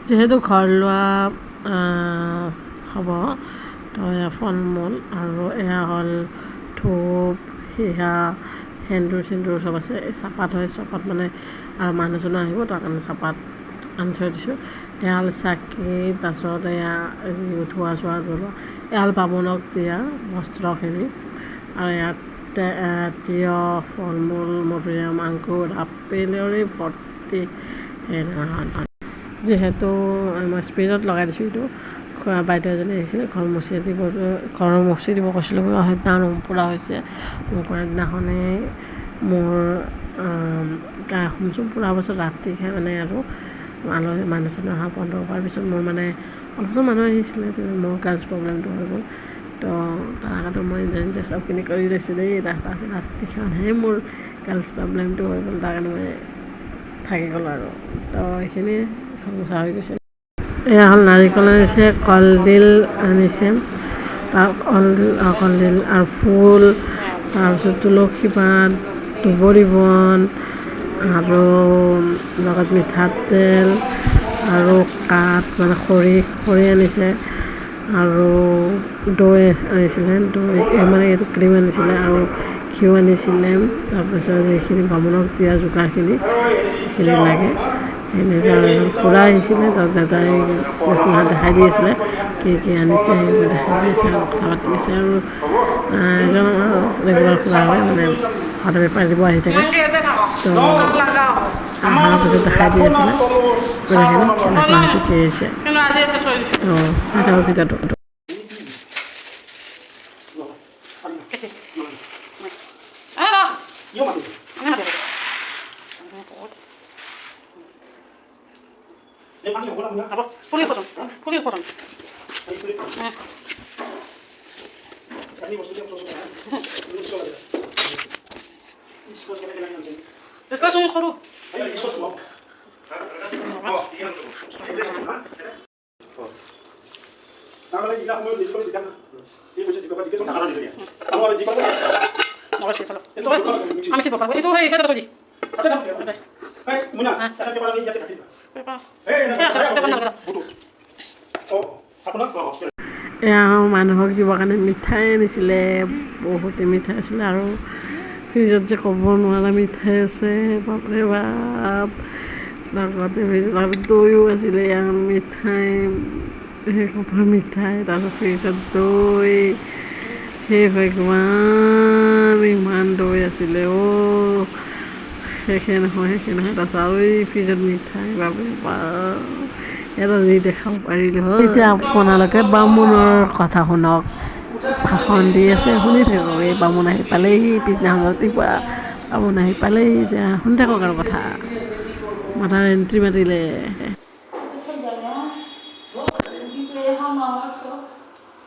যিহেতু ঘৰ লোৱা হ'ব তো এয়া ফল মূল আৰু এয়া হ'ল ধূপ সীসা সেন্দুৰ চব আছে। এই চাহপাত হয়, চাহপাত মানে আৰু মানুহজনো আহিব তাৰ কাৰণে চাহপাত আনি থৈ দিছোঁ। এয়া হ'ল চাকি, তাৰপিছত এয়া যি ধোৱা চোৱা জ্বলোৱা, এয়া হ'ল বামুণক দিয়া বস্ত্ৰখিনি। আৰু ইয়াত তিয়হ, ফল মূল, মধুৰিআম, আঙুৰ, আপেলেৰে ভৰ্তি। যিহেতু মই স্পীডত লগাই দিছোঁ, এইটো বাইদেউ এজনী আহিছিলে ঘৰ মচি দিব কৈছিলোঁ, সেইদিনা ৰুম পুৰা হৈছে। ৰুম পুৰা দিনাখনেই মোৰ গাখোম পুৰা পাছত ৰাতি মানে আৰু মানুহ চানুহ অহা বন্ধ হোৱাৰ পিছত মোৰ মানে অলপ মানুহ আহিছিলে, মোৰ গাৰ্লছ প্ৰব্লেমটো হৈ গ'ল। তো তাৰ আগতে মই নিজে চবখিনি কৰি লৈছোঁ দেই। তাৰপাছত ৰাতিখনহে মোৰ গাৰ্লছ প্ৰব্লেমটো হৈ গ'ল, তাৰ কাৰণে মই থাকি গ'লোঁ আৰু। তো এইখিনি মোচা হৈ গৈছে। এয়া হ'ল নাৰিকল আনিছে, কলডিল আনিছে, কলডিল আৰু ফুল, তাৰপিছত তুলসী পাত, দুবৰি বন আৰু লগত মিঠাতেল আৰু কাঠ মানে খৰি আনিছে আৰু দৈ আনিছিলে, দৈ মানে এইটো ক্ৰীম আনিছিলে আৰু ঘিউ আনিছিলে। তাৰপিছত এইখিনি বামুণক দিয়া যোগাৰখিনি যিখিনি লাগে সেইখিনি খুৰা আহিছিলে, তাত দাদাই বস্তুবিলাক দেখাই দি আছিলে, কি আনিছে সেইবোৰ দেখাই দি আছে আৰু কথা পাতি আছে। আৰু এজন ৰেগুলাৰ খুৰা হয়, মানে সদায় বেপাৰ দিব আহি থাকে। তো অহাৰ পিছত দেখাই দি আছিলে কেনেকুৱা হৈছে কি হৈছে। তো চাই থাকক ভিডিঅ'টো। এয়া মানুহক দিবৰ কাৰণে মিঠাই আনিছিলে, বহুতে মিঠাই আছিলে আৰু ফ্ৰিজত যে ক'ব নোৱাৰা মিঠাই আছে, বাপৰে বাপ। লগতে দৈও আছিলে, ইয়াৰ মিঠাই সেইসোপা মিঠাই, তাৰপিছত ফ্ৰিজত দৈ, সেই ভগৱান ইমান দৈ আছিলে শেষে নহয়। তাৰপিছত আৰু এই ফ্ৰিজত মিঠাই, বাপৰে বাপ, এটা যি দেখাব পাৰিলোঁ হয়। এতিয়া আপোনালোকে বামুণৰ কথা শুনক, ভাষণ দি আছে, শুনি থাকক। এই বামুণ আহি পালেহি, পিছদিনাখন ৰাতিপুৱা বামুণ আহি পালেহি, এতিয়া শুনি থাকক আৰু কথা। মাথাৰ এণ্ট্ৰি মাৰিলে।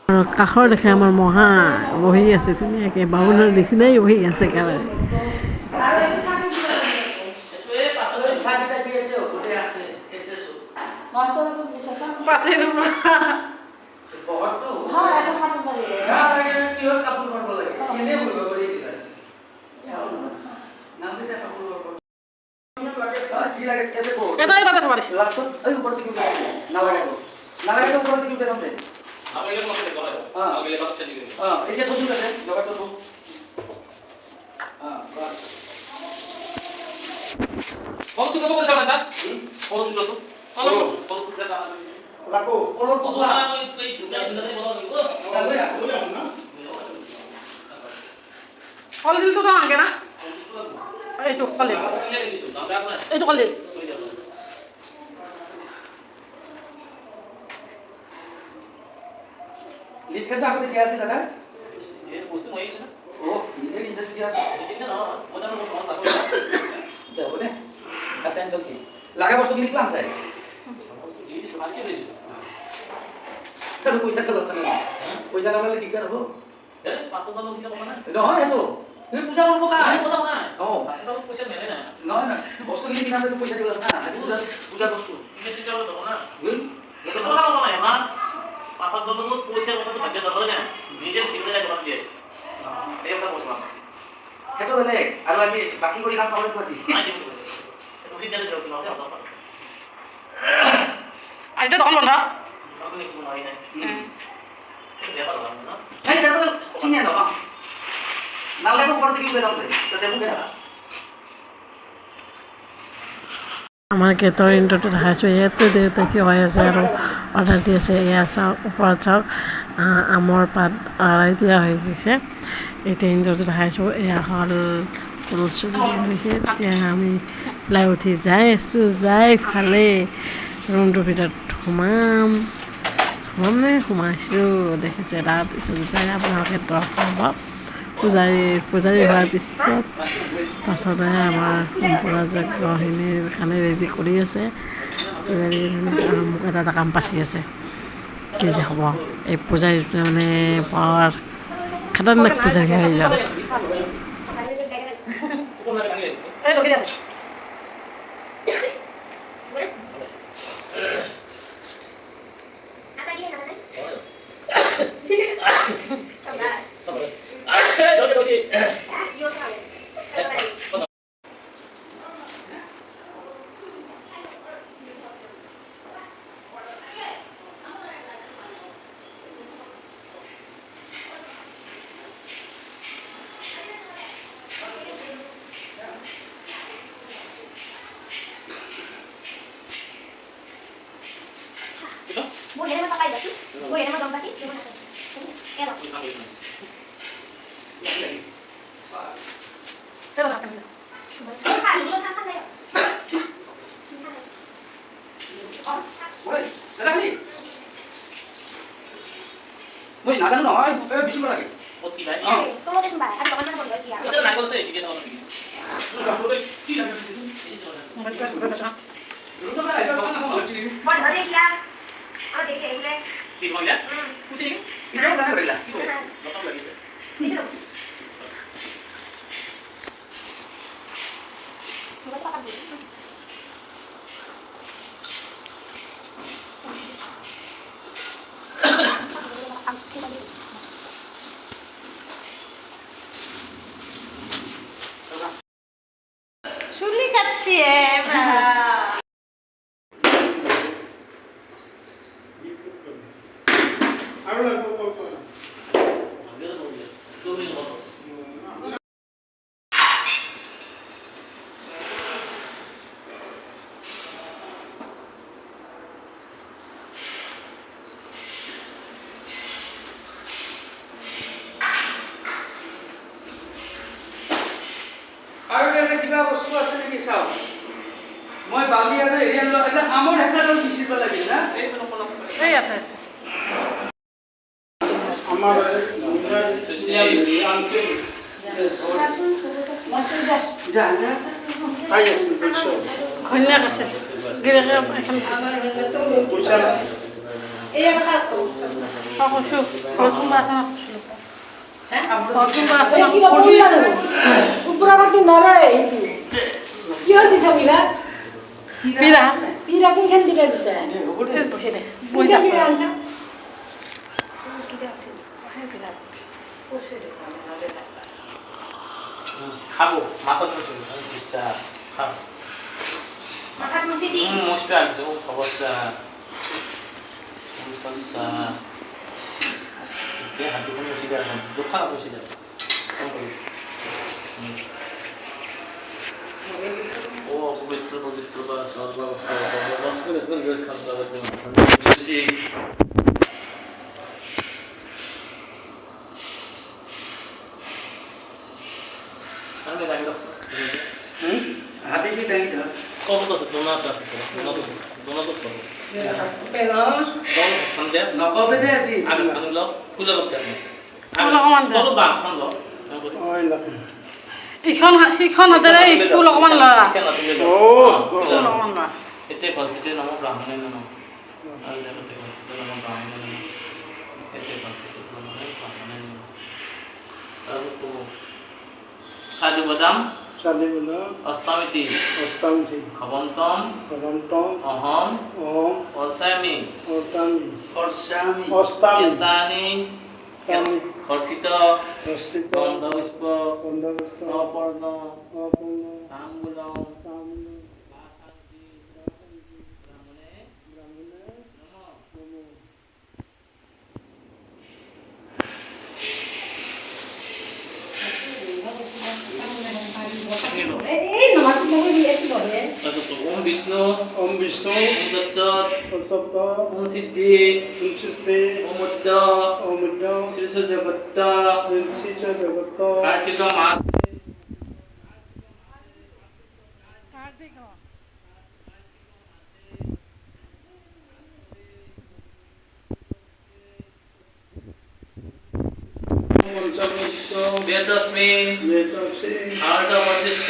আৰু কাষৰ দেখে আমাৰ মহা বহি আছে ধুনীয়াকৈ, বামুণৰ নিচিনাই বহি আছে একেবাৰে। কলডিলটো আনকে না, এইটো কলডিল, এইটো কলডিল। লিষ্টখনটো আগতে দিয়া আছিল দাদা। এই বস্তু মই আহিছে না। নিজে দিয়া। এতিয়া না বজাৰৰ মত লাগব। দেবনে? তাতে টেনচন কি? লাগা বস্তুখিনি কিমান চাই? বস্তু দি দিছো, ভালকে দি দিছো। তাৰ পইচা তো লছ না। পইচা নাপালে কি কৰিব? 500 টকা দিলে কথা নাই। নহয় এটো। তুমি পূজা কৰিব কা? কথা নাই। 500 টকা পইচা মেলে না। নহয়, বস্তুখিনি কিনালে পইচা দিব না। পূজা বস্তু। তুমি চিন্তা কৰিব না। এটা কথা কোৱা নাই না। 500 টকা পইচা কথাটো ভাগ্য যাব না। নিজে দিলে যায় দোকান দিয়ে। এই কথা কৈছো না। সেইটো বেলেগ আৰু আজি বাকি কৰি কাম পাবলে কোৱা দি। নাই দিব। এইটো কি দিলে দিছ না আছে আজি দোকান বন্ধ আমাৰ গেটৰ ইণ্টাৰটো দেখাইছোঁ ইয়াতে দেউতা থিয় হৈ আছে আৰু অৰ্ডাৰ দি আছে এয়া চাওক ওপৰত চাওক আমৰ পাত আৰাই দিয়া হৈ গৈছে এতিয়া ইণ্টাৰটো দেখাইছোঁ এয়া হ'ল ফুলচুৰি দিয়া হৈছে এতিয়া আমি ওলাই উঠি যাই আছোঁ যাই ফালে ৰুমটোৰ ভিতৰত সোমাইছোঁ দেখিছে তাৰপিছত যাই আপোনালোকে দৰ্শন হ'ব পূজাৰী হোৱাৰ পিছত পাছতে আমাৰ সম্পূৰ্ণ যজ্ঞখিনিৰ কাৰণে ৰেডি কৰি আছে মোক এটা কাম পাচি আছে কি যে হ'ব এই পূজাৰীটোৱে মানে বৰ খাতাৰনাক পূজাৰী হৈ গ'ল Mau dia nama pakai baju? Mau dia nama dong kasih? Cuma nak. Ya dong. Coba makan dulu. Belum makan deh. Boleh, datang ni. Mau nak datang no? Bisi mana lagi? Oti bai. Tunggu deh sebentar. Ada kawan mana dia? Itu nak kau saya kita sama lagi. Buat mana dia? Oh, dia boleh. ঠিক হল ya? Kucing ni? Ini orang mana bela? Lokal lagi sih. Ini dong. Coba makan dulu. চুলি কাটছি আরো লাগবে কল করা আৰু এটা কিবা বস্তু আছে নেকি চাও মই বালি আৰু এৰিয়াল এটা আমৰ হেকলাটো বিচিব লাগিল না এই ইয়াতে আছে আমাৰ যা যা আই আছে দেখছো ঘৈণীয়েক আছে গিৰিয়েকে এখন পয়সা কৈছোঁ ঘৰ কোনোবা আছে না ঘৰ কোনোবা আছে না বিৰা বহি দে বহি যা খাবো মাথাত বসে বিশ্বাস খাও Makan mesti di. মুসপে আসছে ও খবরটা সমস্যা যে হাত দুটো বসে দেওয়া দুঃখা বসে দেওয়া ও পবিত্র পবিত্র বা সর্বাবস্থা হাতে কি টাইট হয় কত আছে দোনাটা দোনাটো কত সন্ধ্যা নকবে দে আজি আমি লও ফুলের লগ দেন ফুল অকমান দে। বলো বাম খান লও ওই লাগবে সিখন হাতেৰে ফুল অকমান লৰা কেন তুমি ও ফুল অকমান লৰা এতে কলসিতে নাম ব্রাহ্মণের নাম আর দেখতে কলসিতে নাম ব্রাহ্মণের নাম এতে কলসিতে নাম ব্রাহ্মণের নাম তারপর তো সাধু বাদাম চালি বলা অষ্টমিতি অষ্টামী খবন্তম অনন্তম অহম ওম অসামি অষ্টামী খরসামি অষ্টামী এতানি তামি খর্ষিত অষ্টিত গন্ধপুষ্প পন্দরস্ত অপর্ণ অপূর্ণ তাম্বুলম তামিল ব্রাহ্মণে ব্রাহ্মণে ওম বিষ্ণু ওম বিষ্ণু ওম তৎসৎ তত্ত্ব ওম সিদ্ধি উঞ্চিতে ওম উদ্দ অমৃত শ্রী জগত্ত শ্রী জগত কার্তিক মাস পঞ্চমুক্ত বেদস্মিন বেতসে আর্ধবর্ষস্য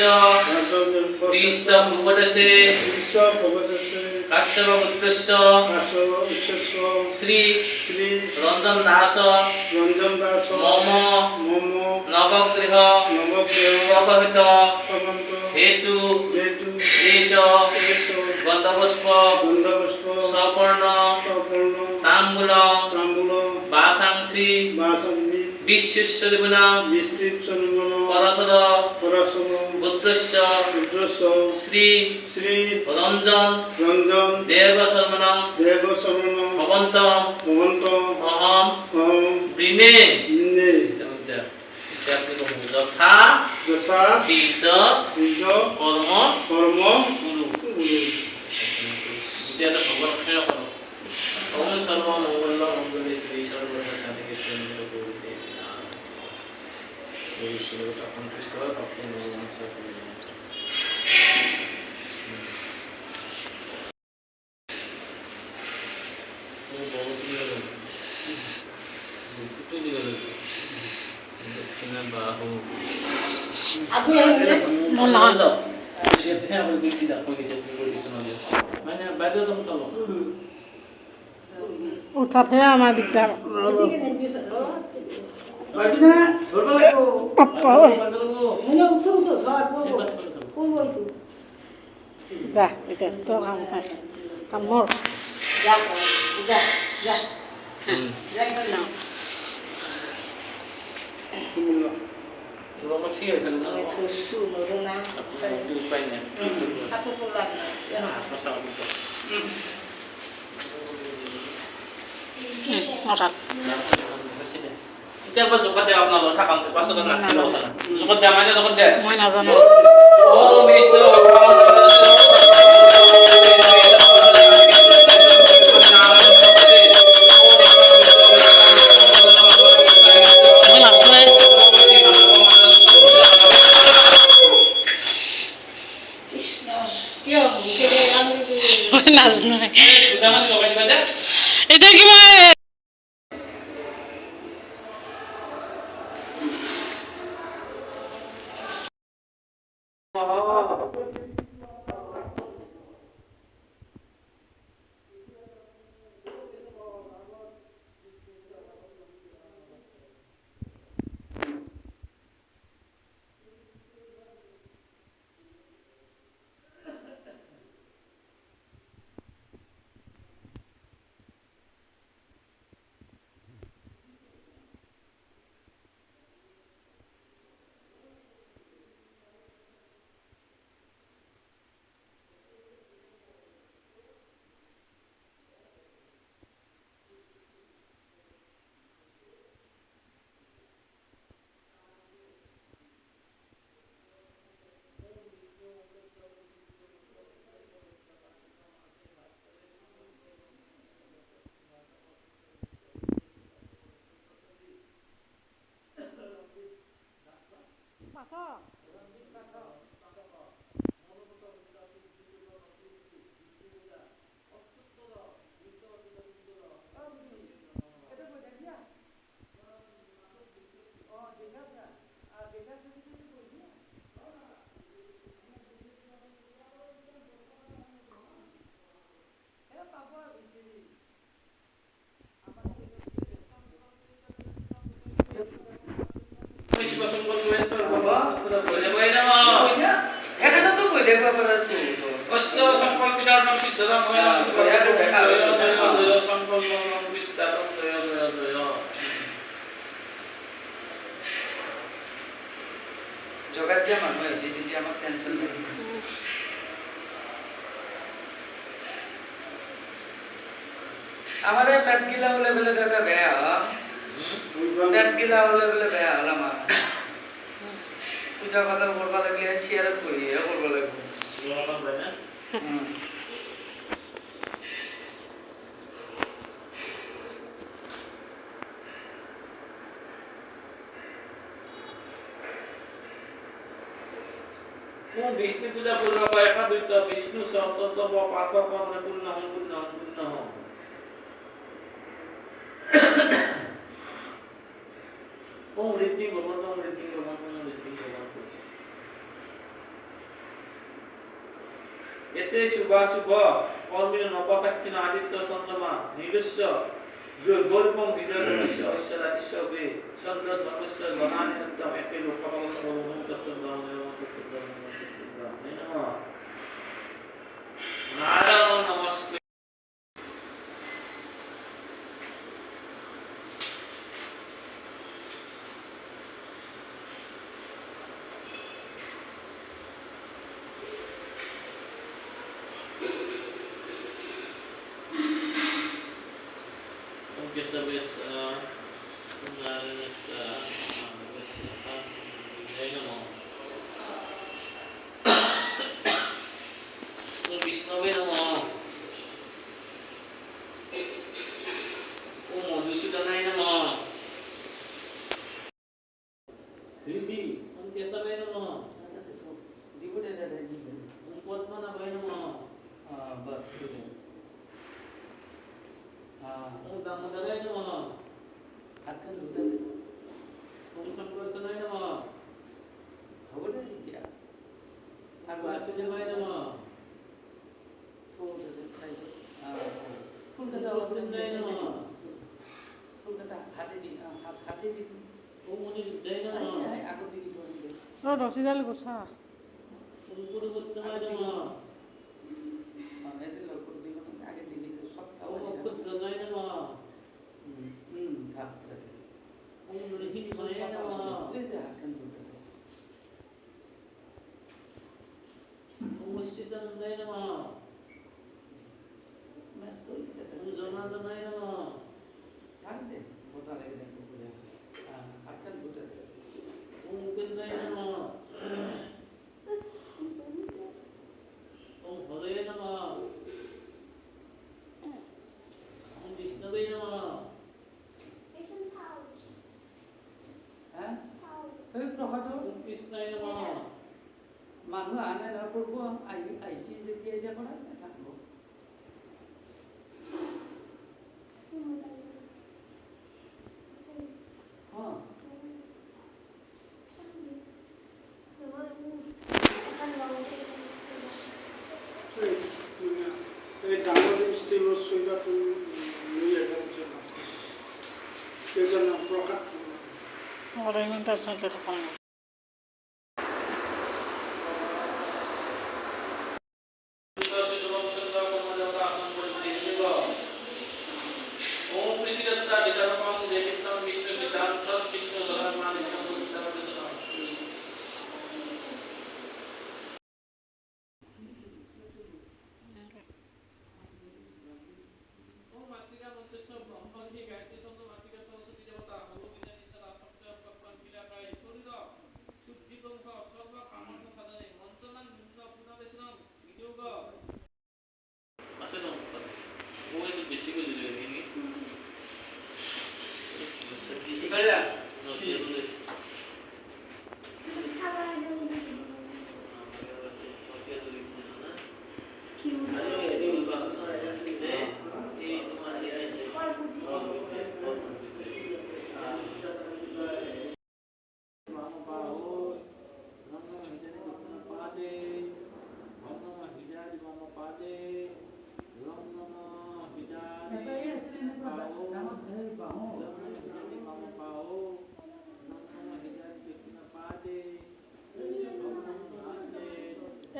বিষ্ট ভূপদসে বিশ্ব ভগবতসে কাশ্যপপুত্রস্য কাশব উচ্চস্ব শ্রী শ্রী রঞ্জন দাস রঞ্জন দাস মম মম নবগৃহ নবগ্রহ প্রবহিত ভগবন্ত হেতু হেতু এষ এস গন্ধপুষ্প গন্ধপুষ্প সপর্ণ সপর্ণ তাম্বূল তাম্বুল বাসাংসি বাসন্দি বিশ্বস্বরূপিণ বিস্তৃত সন্মন পরশদ পরাশব পুত্রস্য রুদ্রস্ব শ্রী শ্রী রঞ্জন রঞ্জন দেব শর্মণ দেব শরণ ভবন্ত ভবন্ত অহম ওম বৃণে ইন্দে যথা যথা বিদ বিদ্য কর্ম কর্ম গুরু গুরু যেটা ভগবান খেয়ে করো ওম সর্বমঙ্গল মঙ্গলে শ্রী সর্বদা সাধিকে শ্রীমন্ত গৌরী শ্রী শ্রীমতা সন্তুষ্ট ভক্ত ভগবান সকলে দক্ষিণা বাহু মানে বাইরে তো উঠাতহে আমাৰ দিগদাৰ যা এতিয়া তোৰ কাম শেষ কাম মোৰ ঠিক আছে উপায় নেই এতিয়া মই জগত দে আপোনাৰ কথা কাম পাছত নাছিল জগত দে মানে জগত দে মই নাজানো ও বিষ্ণু মই নাজানো এতিয়া কি মই জগাত দিয়া মানুহ আহিছে যেতিয়া আমাক টেনশ্যন নাই আমার পেট গিলা হলে বলে দাদা বেয়া পেট গিলা হলে বলে বেয়া হল আমার পূজা পাতল করবা লাগলে চেয়ারত বহিয়ে করবা লাগবে বিষ্ণু পূজা পূর্ণ কয়েকটা দুইটা বিষ্ণু সহস্রতম পাথর কমনে পূর্ণ হন পূর্ণ হন পূর্ণ হন ওম ঋদ্ধি ভগবান ওম ঋদ্ধি ভগবান ওম ঋদ্ধি ভগবান এতে শুভাশুভ কর্মীর নবসাক্ষিণ আদিত্য চন্দ্রমা নিরস্য গৌরবম হৃদয়মস্য ঐশ্বরাতিশ্ববে চন্দ্র ধর্মেশ্বর গণানি সত্যম একে লোকপাল সর্বভৌম চন্দ্র নারায়ণ নমস্তে বিষ্ণবে নমঃ ওম মধুসূদনায় নমঃ হৃদি ওম কেশবে নমঃ ওম পদ্মনাভায় নমঃ ওম দামোদরায় নমঃ ওম সংকর্ষণায় নমঃ বাসুদেবায় নমঃ ফুলদায় নমঃ ওম অনিরুদ্ধায় নমঃ রসিদাল গোসা ওম পুরুষোত্তমায় নমঃ ওম অক্ষুদ্রনায় নমঃ ওম নৃহিংসায় নমঃ ওম অচ্যুতানন্দায় নমঃ ওম জনার্দনায় নমঃ ওম উপেন্দ্রায় নমঃ ওম হরয়ে নমঃ ওম বিষ্ণবে নমঃ ওম কৃষ্ণায় নমঃ মানুহ আনে না কৰিব আহিছি যেতিয়া এতিয়া কৰা থাকিব এই ডাঙৰ ষ্টিলৰ চুইদাৰটো লৈ আহিব কেইজন প্ৰকাশ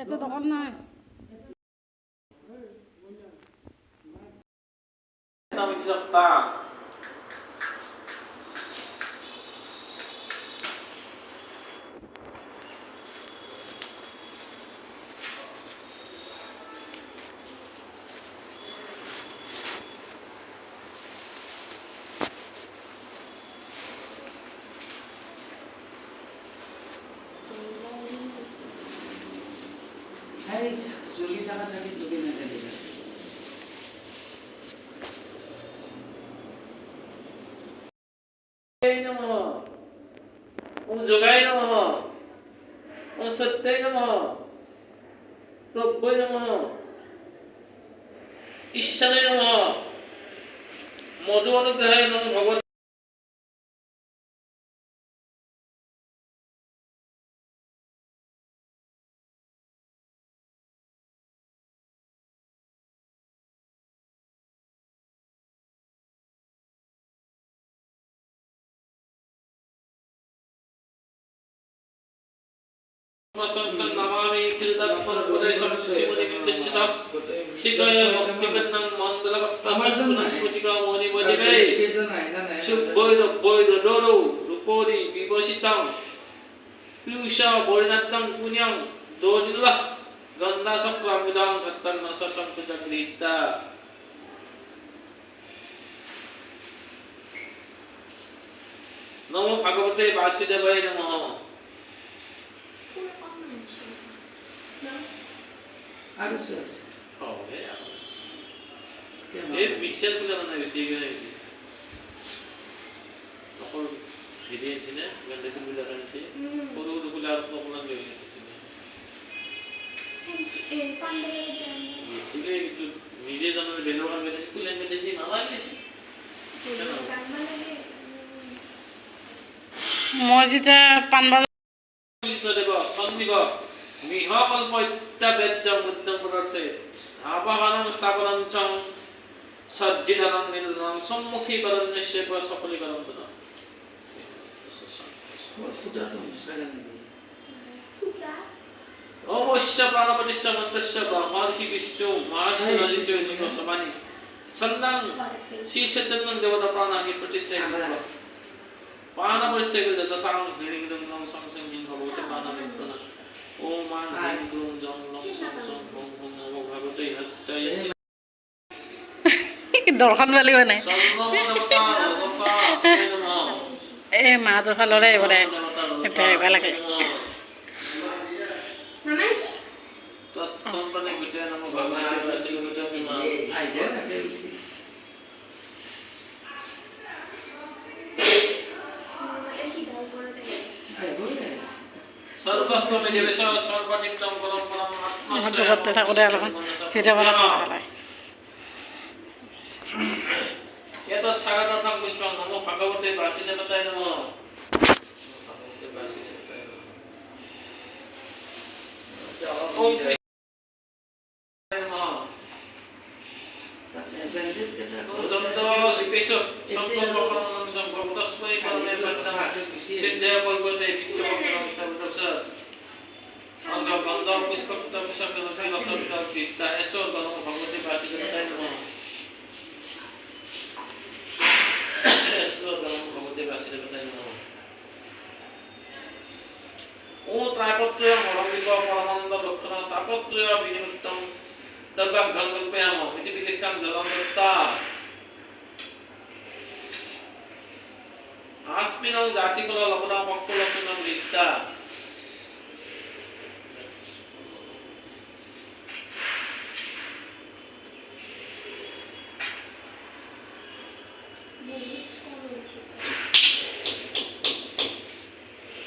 এত দোকান নাই জলদি থাকা চাকরি যোগায় নমঃ ওম সত্যায় নমঃ প্রভ্যয় নমঃ ঈশ্বরায় নমঃ মধু অনুগ্রহায় নমঃ ভগবত সংস্থান নামামি কৃতজ্ঞপরপদেশং শ্রীমতি নির্দেশিতম শিকায় ভক্তিবন্ধং মঙ্গলভক্তসুনাং স্ফটিকা মোনি বদিবে শুভৈর বৈর ডোরো রূপোরি বিভূষিতং পীয়ূষা বর্ণাত্তং পুণ্যং দোজিল্লাহ গন্ধাশক্রামুদাং ভক্তান্ন সসংকৃতগৃহীতা নমো ভগবতে বাসুদেবায় নমঃ আর কিছু আছে হবে কেমন? এই মিক্সার গুলো না বেশি এখানে তখন ফিরিয়েছি না গন্ডে গুলো কানছি পুরো গুলো আর তখন আর দেবে কিছু না বেশিলে একটু নিজে জানার বেলবান বেশি কুলেন বেশি মালা বেশি মসজিদে পান দেব সন্নিগ মিহ কল্প ইত্যাবেজ্যং উত্তম পুরুষে আবাহনং স্থাপনং চং সজ্জিদানং নির্দনং সম্মুখীকরণ নিশ্চয় সফলীকরণ দন ফুটা তো সাগান নেই অবশ্য প্রাণপতিষ্ঠ মন্তস্য ব্রহ্মর্ষি বিষ্ণু মহর্ষি নলিত সমানি ছন্দাং শ্রী চৈতন্য দেবতা প্রাণাহি প্রতিষ্ঠা করা প্রাণ প্রতিষ্ঠা করে যথাং হিড়িং দং সংসং হিং ভগবতে প্রাণামিত্রনা ওম মান হিং গ্রুম জং লং সংসং ওম ওম নমো ভগবতে হস্তায় দৰ্শন পালি মানে সৰ্বনমো দেবতা দেবতা নমঃ এই মাহঁতৰ ফালৰে বোলে এতিয়া আহিব লাগে তৎসম্পন্ন গুটে নমো ভগবতে বাসুদেবায় নমঃ আইডিয়া থাকে সর্বস্তমে দেবেশ সর্বনিত্যং পরম পরম আমাৰতো ঘৰতে থাকোঁতে অলপমান ভিডিঅ' বনাব পেলাই এতৎ স্বাগতাৰ্থং পুষ্পং নমো ভগবতে বাসুদেবায় নমঃ ভগবতে বাসুদেবায় নমঃ ওম নমঃ দন্ত লিপেশ সংকল্প পরমং জং ভগবতস্মৈ পরমে পদ্মং সিদ্ধে পর্বতে বিক্রমং তবসৎ অঙ্গ গন্ধ পুষ্পক্ত পুষ্পক রসে লক্ষিত বিদ্যা এসো নমো ভগবতে বাসুদেবায় নমঃ এসো নমো ভগবতে বাসুদেবায় নমঃ ও ত্রায়পত্রয় মরমিক পরমানন্দ লক্ষণ তাপত্রয় বিনিমিত্তং তদ্ভাগ্যং কল্পয়াম ইতি বিলিখ্যাং জলং দত্তাৎ আসমিনং জাতিকুল লবণা পক্কুলসুনং বিদ্যা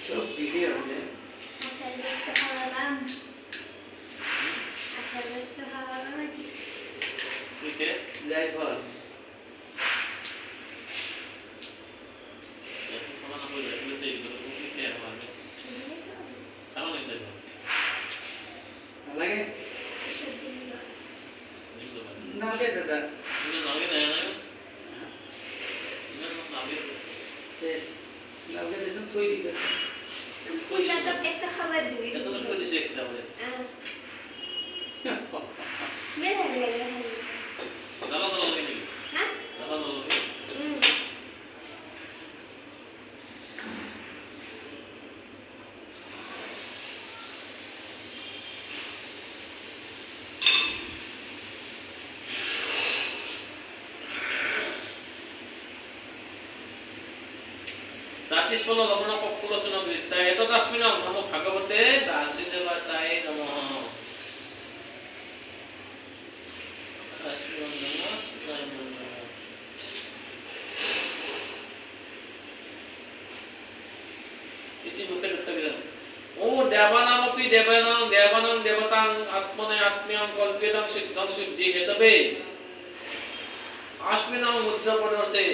সব দিদি হবে বুঝতে যাই ফল লাগে নাগে দাদা নাগে দেশন থই দিতে একটা খাবার দিবি হ্যাঁ জাতিস্ফল লবণ পক্কুলসুনং বিদ্যা এতদাস্মিনং নমো ভগবতে বাসুদেবায় নমঃ अस्मिन् नमः शिवाय नमः इति দেবানামপি দেবানং দেবতাং আত্মনে আত্মীয়ং কল্পিতং সিদ্ধং শুদ্ধি হেতবে আস্মিনং মুদ্রাপদর্শে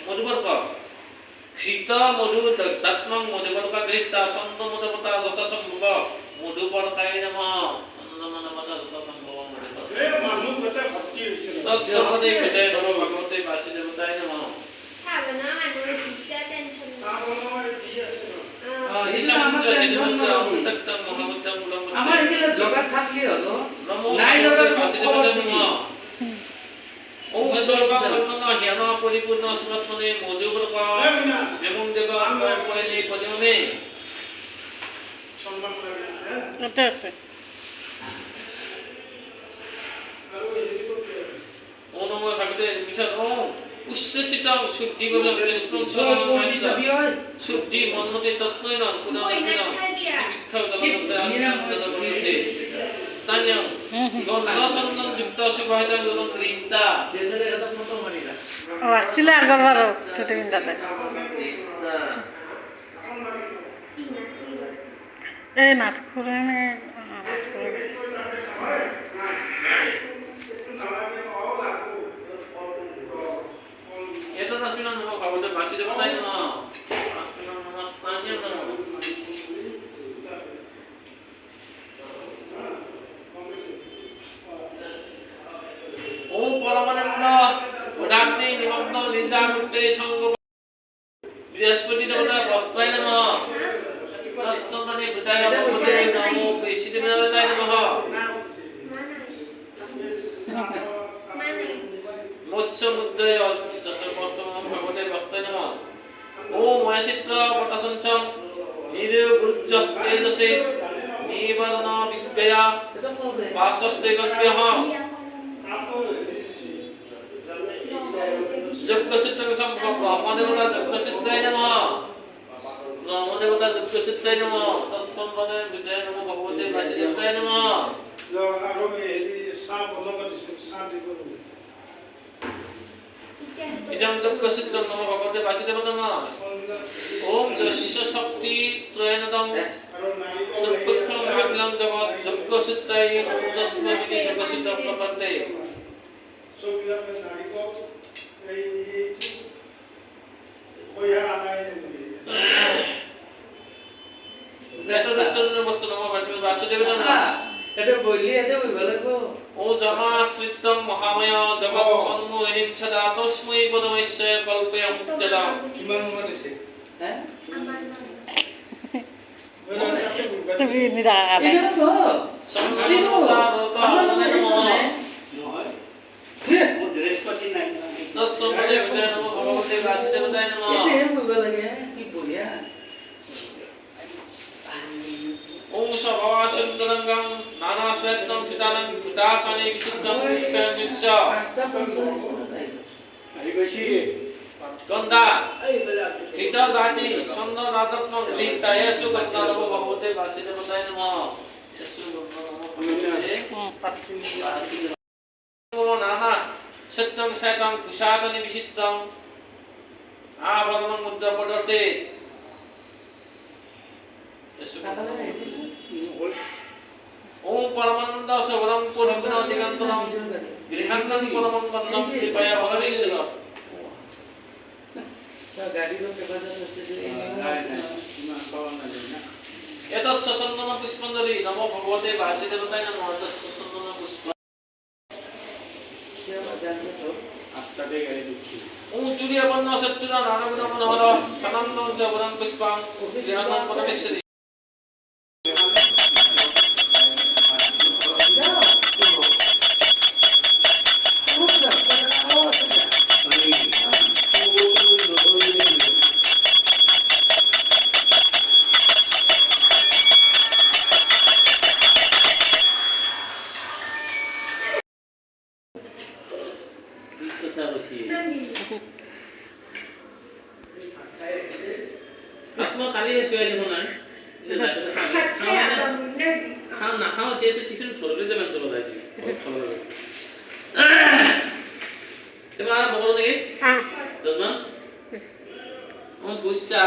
মধুবর্ক শীত মধু দত্তমং মধুবর্ক গৃহীতা ছন্দমদপতা যথাসম্ভব মধুবর্কায় নমঃ ছন্দমদপতা যথাসম্ভব মধুবর্ক এই মানুহ গোটে ভৰ্তি হৈছিল তৎসর্বদে ভেদে নম ভগবতে বাসুদেবতায় নমঃ সাবনা মানুষ জিতা টেনশন চাহ বনোৱা দি আছে ন আমাৰ এইগিলা জগাত থাকলি হলো নমো নাই জগাত বাসুদেবতায় নমঃ ওম সর্বং ব্রহ্মণ জ্ঞান পরিপূর্ণ স্মৃতমনে মধুবর্ক যেমন দেব পয়লি পদিমনে সন্মান লাগে হে এটা আছে আৰু হেৰি কৰি ওম নমো ভগবতে মিছাত ওম উচ্চসিতং শুদ্ধি বলে কৃষ্ণং চলি চরণং যাবি হয় শুদ্ধি মন্মতে তত্ত্বৈন পুনরস্মিনং বিক্ষৌ জগতে আসনং তদপরিছে স্থানীয় গন্ধসন্দন যুক্ত শুভায়তং গলং রিক্তা যেতে এটা ফটো মারিলা ও আসছিলে আগরবারও ছুটি বিন্দাতে এই নাচ করে এত আসমিনং নমো ভগবতে বাসুদেবতায় নমঃ আসমিনং নমঃ স্থানীয় নমঃ ওম পরমানন্দ উদাগ্নি নিমগ্ন নিন্দানুক্তে সঙ্গ বৃহস্পতি দেবতা বস্ত্রায় নমঃ তৎসম্মানে বুধায় ভগবতে নমো কৃষ্ণদেবতায় নমঃ মৎস্য মুদ্রে চতুর্বস্তম ভগবতে বস্ত্রায় নমঃ ওম ময়চিত্র পটাসঞ্চম নিরে গুজ্জ তেজসে নিবর্ণ বিদ্যয়া বাসস্তে গত্যঃ যজ্ঞসিদ্ধং সম্ভব ব্রহ্মদেবতা যজ্ঞসিদ্ধায় নমঃ ব্রহ্মদেবতা যজ্ঞসিদ্ধায় নমঃ তৎসম্পদে বিদ্যায় নমঃ ভগবতে বাসুদেবতায় নমঃ আৰু হেৰি চাহ বনাব দিছোঁ চাহ দিব ইদং যজ্ঞসিদ্ধং নমঃ ভগবতে বাসুদেবতায় নমঃ ওম যস্য শক্তি ত্রয়নদং আৰু নাৰিকল সৰ্বক্ষম ভাগলং জগৎ যজ্ঞসিদ্ধায় তস্মৈতি যজ্ঞসিদ্ধ প্ৰপন্তে চববিলাকে নাৰিকল এই কইহাৰ আনাই নেতৃত্বজন্য বস্তু নমঃ ভগবতে বাসুদেবতায় নমঃ এটা বইলি এটা বইব লাগব ও জমাশ্রিতং মহাময় জগৎ সন্মোহিনীং সদা তস্मै পদমস্য কল্পয়ং উচ্চতাম কিমান সময় দিছে হ্যাঁ তুমি নিদা এটা তো সম্মানিতা নহয় বৃহস্পতি নাই তৎসম্পদে বিদ্যায় নমঃ ভগবতে বাসুদেবতায় নমঃ এটা বইব লাগে কি বঢ়িয়া ওম সভা সুন্দরঙ্গং নানাশ্রেত্তং সীতানং ভূতাসানে বিশুদ্ধং রূপেণস্য পাঁচটা পঞ্চাশ আহি গৈছি গন্ধা এই বেলা কৃত জাতি ছন্দ নাদত্তং দীপ্তা yesu গন্ধা নমঃ ভগবতে বাসুদেবতায় নমঃ yesu গন্ধা নমঃ ভগবতে বাসুদেবতায় নমঃ নানা সত্যং শতং কুশাতনি বিচিত্রং আভরণং মুদ্রা প্রদর্শে yesu গন্ধা নমঃ ওম পরমানন্দ সবরং পূর্ণ দিগন্তরং গৃহান্নং পরমং বন্দং কৃপয়া ভগবেশ্বর গাড়ির পেপারটা হচ্ছে যে ইমান পাৱা নাযায় না এতৎ সচন্দন পুষ্পঞ্জলি নমো ভগবতে বাসুদেবতায় নমঃ এতৎ সচন্দন পুষ্প জানবে তো আঠটাতে গাড়ী দিচ্ছি ওম তুলিয়া বর্ণ সত্যুরা নানাবিধ মনোহর সনন্দং জবরং পুষ্পং গৃহান্নং পরমেশ্বরী আত্মা কালি শুয়ে যাব না খাও না খাও যেহেতু টিফিন ফললে যাবেন চলো যাইছি তুমি আর বলো নাকি হ্যাঁ দশমান ও গুসা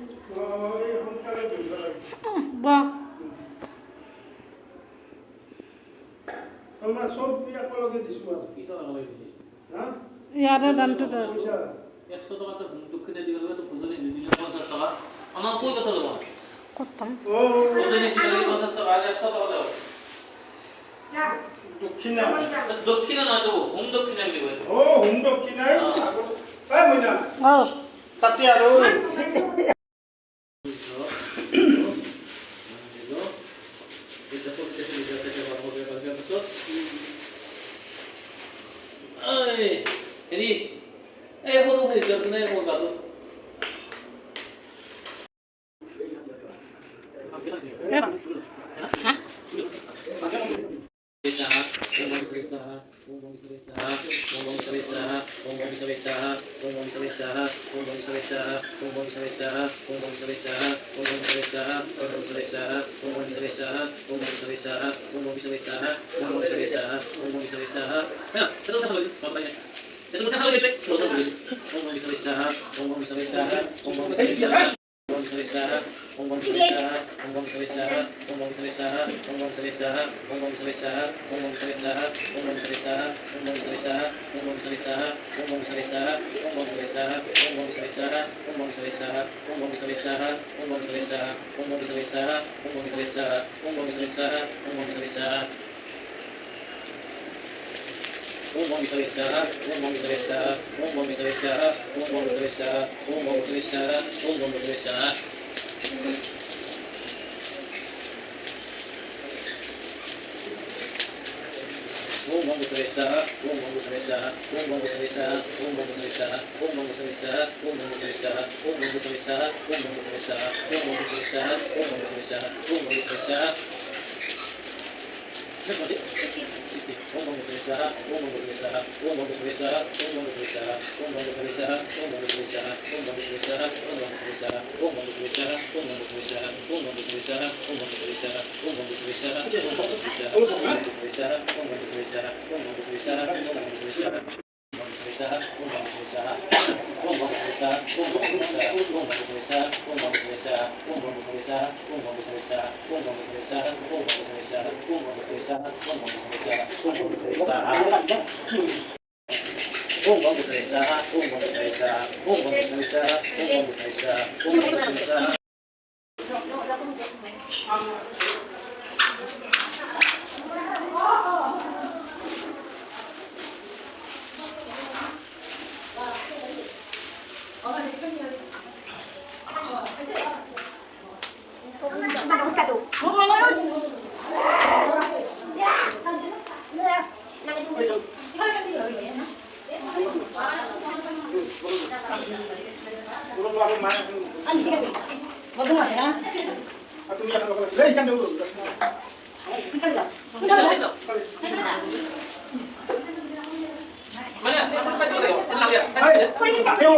এই সোনকালে ধৰিব লাগে বাহ আমাৰ চব কি একেলগে দিছোঁ আৰু কি টকা লগাই দিছে হা ইয়াৰে দামটো পইচা 100 টাকা তো দুঃখিত দিব লাগে তো বুঝলি দিলে 50 টাকা আমার কই কথা দেবো করতাম বুঝলি দিলে 50 টাকা আর 100 টাকা দাও দক্ষিণা দক্ষিণা না দেবো হোম দক্ষিণা আমি দেবো হোম দক্ষিণাই তাই মইনা ও তাতে আৰু হেৰি এই সৰু হেৰি যোৱা নাই মোৰ গাটো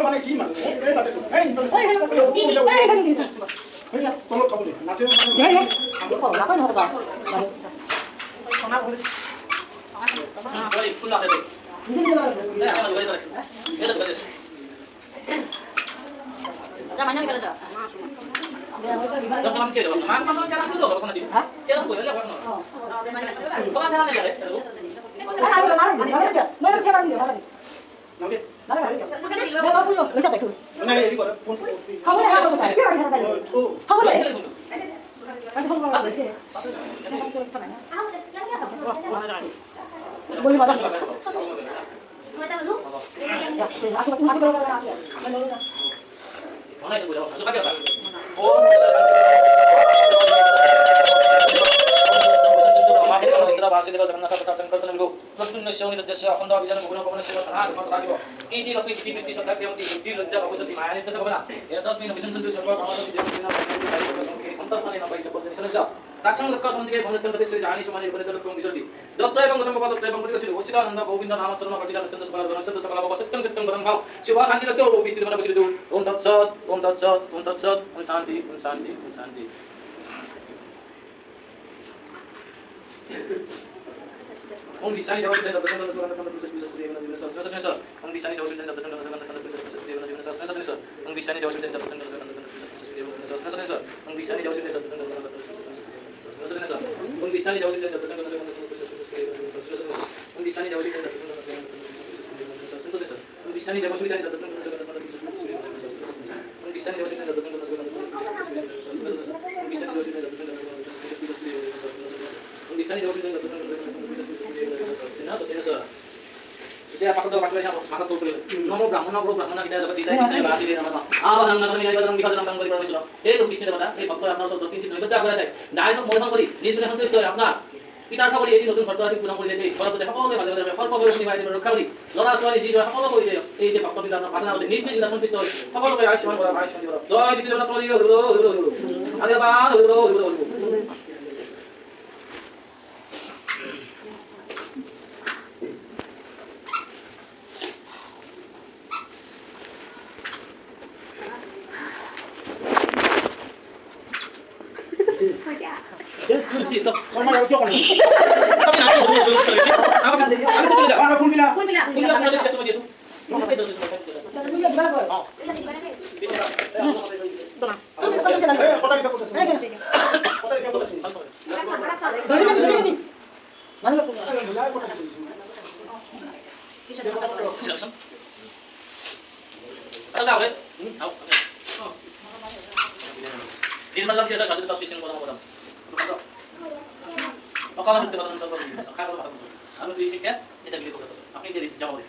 মানে কি মানে এই তাতে তলত থব নেকি নাচে মানে হেৰি কৰে ফোন নমো ব্রাহ্মণ ব্রাহ্মণ গীতা জগৎ গীতা কৃষ্ণ বাসি রে নমঃ আবাহং নতমি নিবেদন বিভাজন কাম করি পরমেশ্বর এই তো বিষ্ণু দেবতা এই ভক্ত আপনার সব দক্ষিণ নৈবেদ্য আগ্রহ আছে ডাইরেক্ট মনোধন করি নিজ গুণে সন্তুষ্ট হয়ে আপনার পিতার খবর এই নতুন ঘটনা পূরণ করে দেই ফলত দেখা পাওয়া ভালো হবে ফল পাবে উনি ভাই রক্ষা করি লড়া সওয়ালি জি সকল করে দেই এই যে ভক্ত পিতা আপনার প্রার্থনা আছে নিজ নিজ গুণে সন্তুষ্ট হয়ে সকল করে আশীর্বাদ করা আশীর্বাদ করা জয় বিষ্ণু দেবতা করি হলো হলো হলো আগে বা হলো হলো হলো Sí, no. Vamos a yo con él. Aku Pulpila. Ini malam siasa kasih tetap bisnis orang-orang. Kalau nanti kalau contoh sekarang anu di tiket kita beli kok. Apa jadi jauh deh.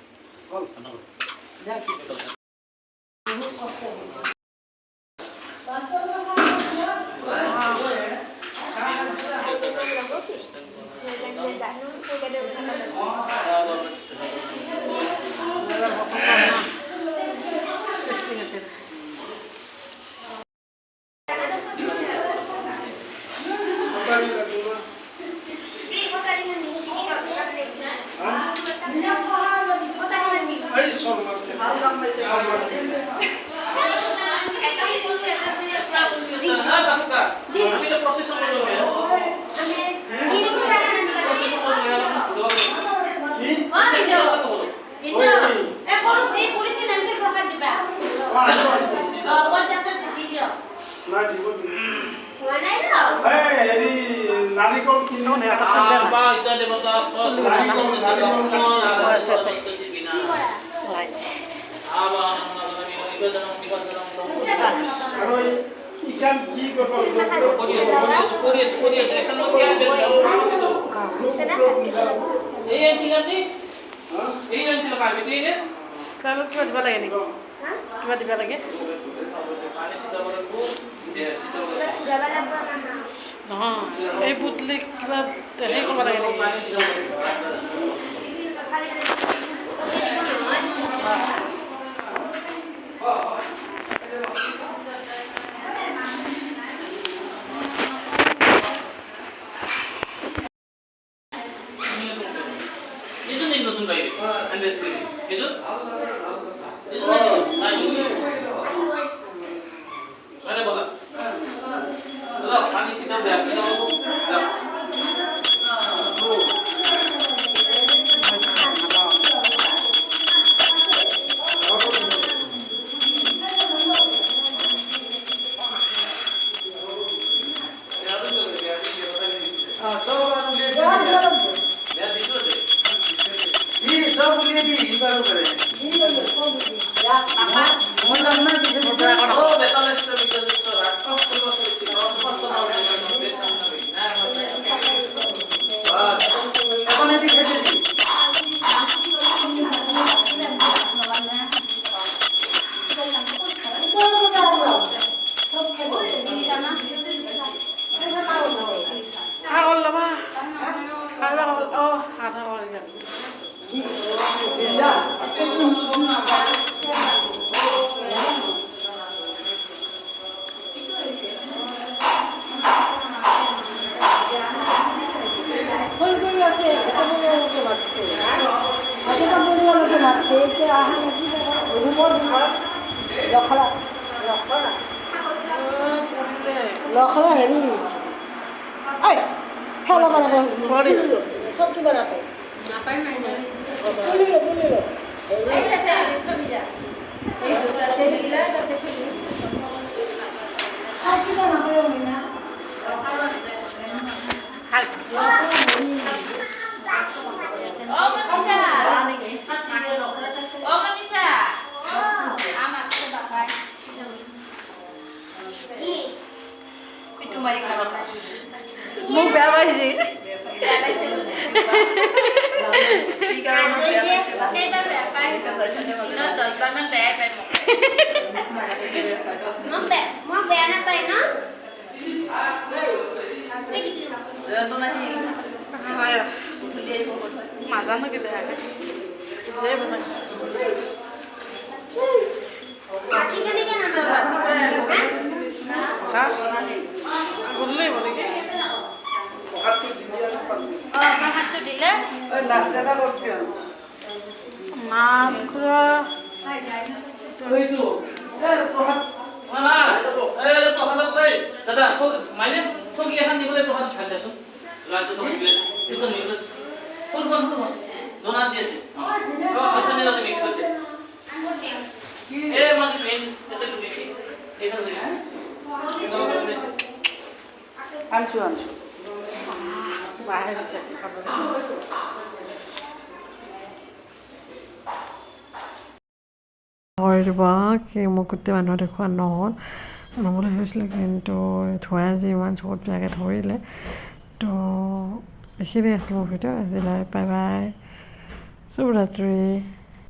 এই বুটলে কিবা হেৰি কৰিব লাগে itu nih nonton kayak gitu, anda sendiri, itu mana bola? Lo, pani situ biasa lo. লখলা হেৰি ঐ খেলা বনাব চব কিবা নাপায় নাপায় নাই মোক বেয়া পাইছি মই বেয়া নাপায় ন নাজানো কি বেয়া কাটি কেনেকৈ নাপাবা গ'লেই বলে কি হাতটো দিলে মাছ খুৰা দাদা মাইনে ঠগি এখন দিবলৈ প্ৰসাদ খাই দেচোন লালটো ঠগিলে এইখন নিবলৈ ফুলখন দোনাত দি আছে এইখন নিলে মিক্স কৰি দে এই মাছ মেইন এটা তো বেশি এইখন লৈ আনছো আনছো বাহিৰ আছে খাবলৈ হয় ৰ'বা কি মোক গোটেই মানুহ দেখুওৱা নহ'ল নহ'বলৈ হৈছিলে কিন্তু ধুৱাই আজি ইমান চকুত বেয়াকৈ ধৰিলে তো এইখিনিয়ে আছিল মোৰ ভিডিঅ' আজিলৈ বাই বাই শুভৰাত্ৰি।